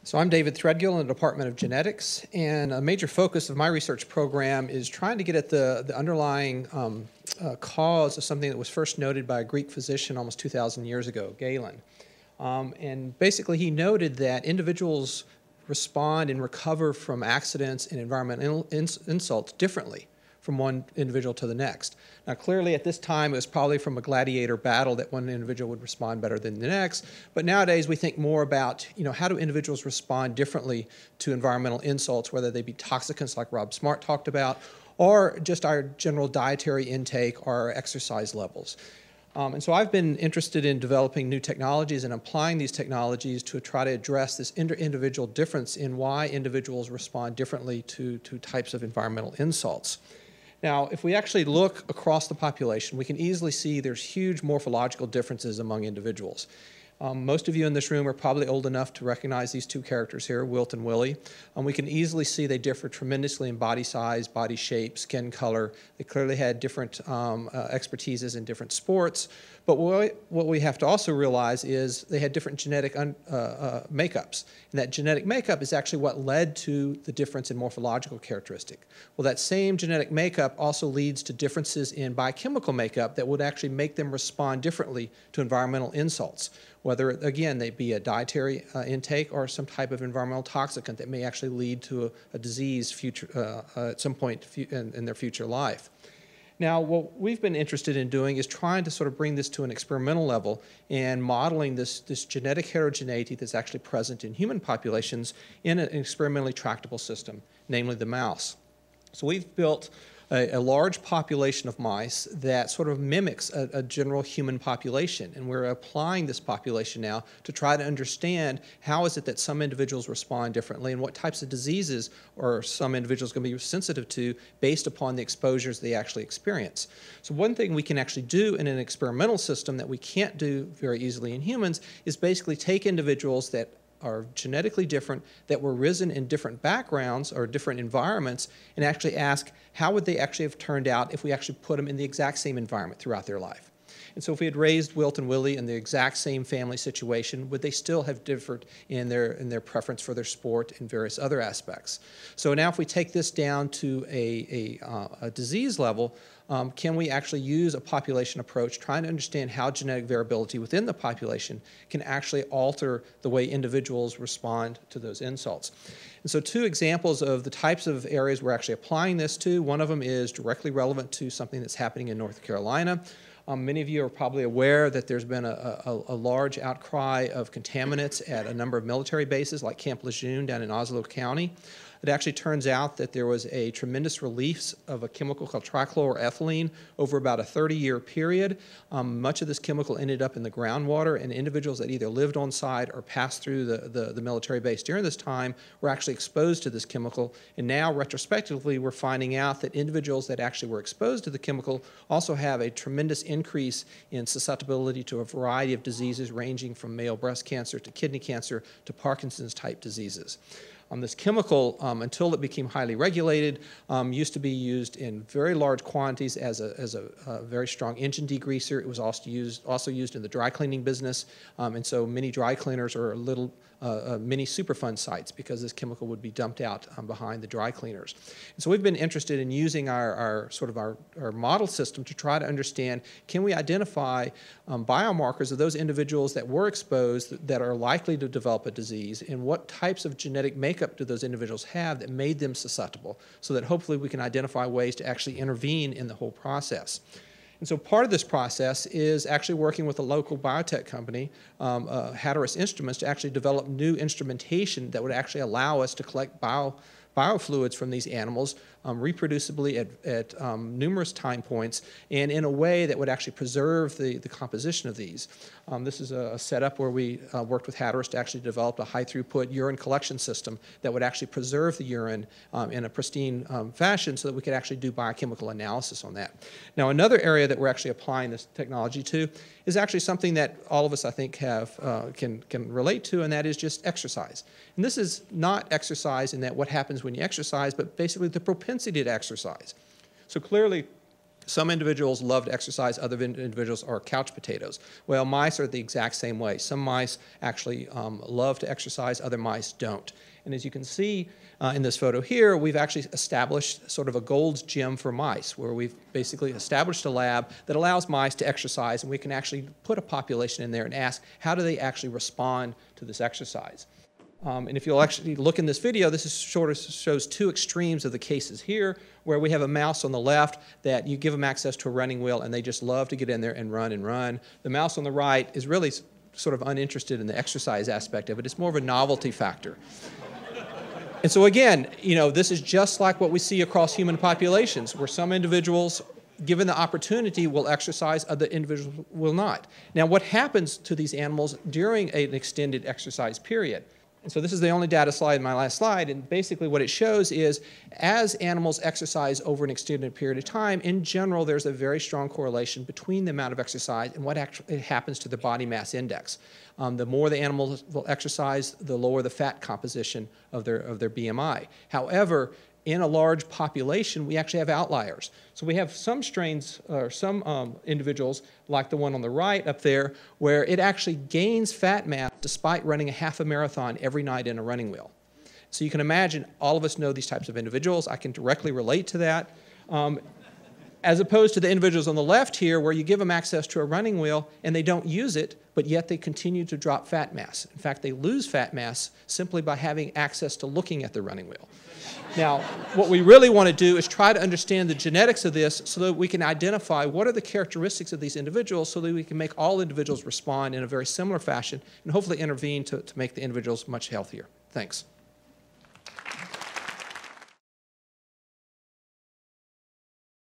So I'm David Threadgill in the Department of Genetics, and a major focus of my research program is trying to get at the underlying cause of something that was first noted by a Greek physician almost 2,000 years ago, Galen. And basically he noted that individuals respond and recover from accidents and environmental insults differently from one individual to the next. Now clearly at this time it was probably from a gladiator battle that one individual would respond better than the next, but nowadays we think more about, how do individuals respond differently to environmental insults, whether they be toxicants like Rob Smart talked about, or just our general dietary intake or our exercise levels. And so I've been interested in developing new technologies and applying these technologies to try to address this individual difference in why individuals respond differently to types of environmental insults. Now, if we actually look across the population, we can easily see there's huge morphological differences among individuals. Most of you in this room are probably old enough to recognize these two characters here, Wilt and Willie. We can easily see they differ tremendously in body size, body shape, skin color. They clearly had different expertises in different sports. But what we have to also realize is they had different genetic makeups. And that genetic makeup is actually what led to the difference in morphological characteristic. Well, that same genetic makeup also leads to differences in biochemical makeup that would actually make them respond differently to environmental insults, whether, again, they be a dietary intake or some type of environmental toxicant that may actually lead to a disease at some point in their future life. Now, what we've been interested in doing is trying to sort of bring this to an experimental level and modeling this genetic heterogeneity that's actually present in human populations in an experimentally tractable system, namely the mouse. So we've built a large population of mice that sort of mimics a general human population, and we're applying this population now to try to understand how is it that some individuals respond differently and what types of diseases are some individuals going to be sensitive to based upon the exposures they actually experience. So one thing we can actually do in an experimental system that we can't do very easily in humans is basically take individuals that are genetically different, that were risen in different backgrounds or different environments, and actually ask how would they actually have turned out if we actually put them in the exact same environment throughout their life. And so if we had raised Wilt and Willie in the exact same family situation, would they still have differed in their preference for their sport and various other aspects? So now if we take this down to a disease level, can we actually use a population approach trying to understand how genetic variability within the population can actually alter the way individuals respond to those insults? And so two examples of the types of areas we're actually applying this to. One of them is directly relevant to something that's happening in North Carolina. Many of you are probably aware that there's been a large outcry of contaminants at a number of military bases like Camp Lejeune down in Oslo County. It actually turns out that there was a tremendous release of a chemical called trichloroethylene over about a 30-year period. Much of this chemical ended up in the groundwater, and individuals that either lived on site or passed through the military base during this time were actually exposed to this chemical. And now, retrospectively, we're finding out that individuals that actually were exposed to the chemical also have a tremendous increase in susceptibility to a variety of diseases ranging from male breast cancer to kidney cancer to Parkinson's type diseases. This chemical, until it became highly regulated, used to be used in very large quantities as a very strong engine degreaser. It was also used in the dry cleaning business, and so many dry cleaners are little mini Superfund sites because this chemical would be dumped out behind the dry cleaners. And so we've been interested in using our model system to try to understand, can we identify biomarkers of those individuals that were exposed that are likely to develop a disease, and what types of genetic makeup do those individuals have that made them susceptible, so that hopefully we can identify ways to actually intervene in the whole process. And so part of this process is actually working with a local biotech company, Hatteras Instruments, to actually develop new instrumentation that would actually allow us to collect biofluids from these animals reproducibly at numerous time points and in a way that would actually preserve the composition of these. This is a setup where we worked with Hatteras to actually develop a high-throughput urine collection system that would actually preserve the urine in a pristine fashion so that we could actually do biochemical analysis on that. Now, another area that we're actually applying this technology to is actually something that all of us, I think, can relate to, and that is just exercise. And this is not exercise in that what happens when you exercise, but basically the propensity to exercise. So clearly, Some individuals love to exercise, other individuals are couch potatoes. Well, mice are the exact same way. Some mice actually love to exercise, other mice don't. And as you can see in this photo here, we've actually established sort of a Gold's Gym for mice, where we've basically established a lab that allows mice to exercise, and we can actually put a population in there and ask, how do they actually respond to this exercise? And if you'll actually look in this video, this is sort of shows two extremes of the cases here, where we have a mouse on the left that you give them access to a running wheel and they just love to get in there and run and run. The mouse on the right is really sort of uninterested in the exercise aspect of it. It's more of a novelty factor. And so again, you know, this is just like what we see across human populations, where some individuals, given the opportunity, will exercise, other individuals will not. Now, what happens to these animals during an extended exercise period? And so this is the only data slide in my last slide, and basically what it shows is as animals exercise over an extended period of time, in general there's a very strong correlation between the amount of exercise and what actually happens to the body mass index. The more the animals will exercise, the lower the fat composition of their BMI. However, in a large population, we actually have outliers. So we have some strains, or some individuals, like the one on the right up there, where it actually gains fat mass despite running a half a marathon every night in a running wheel. So you can imagine, all of us know these types of individuals. I can directly relate to that. As opposed to the individuals on the left here, where you give them access to a running wheel and they don't use it, but yet they continue to drop fat mass. In fact, they lose fat mass simply by having access to looking at the running wheel. Now, what we really want to do is try to understand the genetics of this so that we can identify what are the characteristics of these individuals so that we can make all individuals respond in a very similar fashion and hopefully intervene to make the individuals much healthier. Thanks.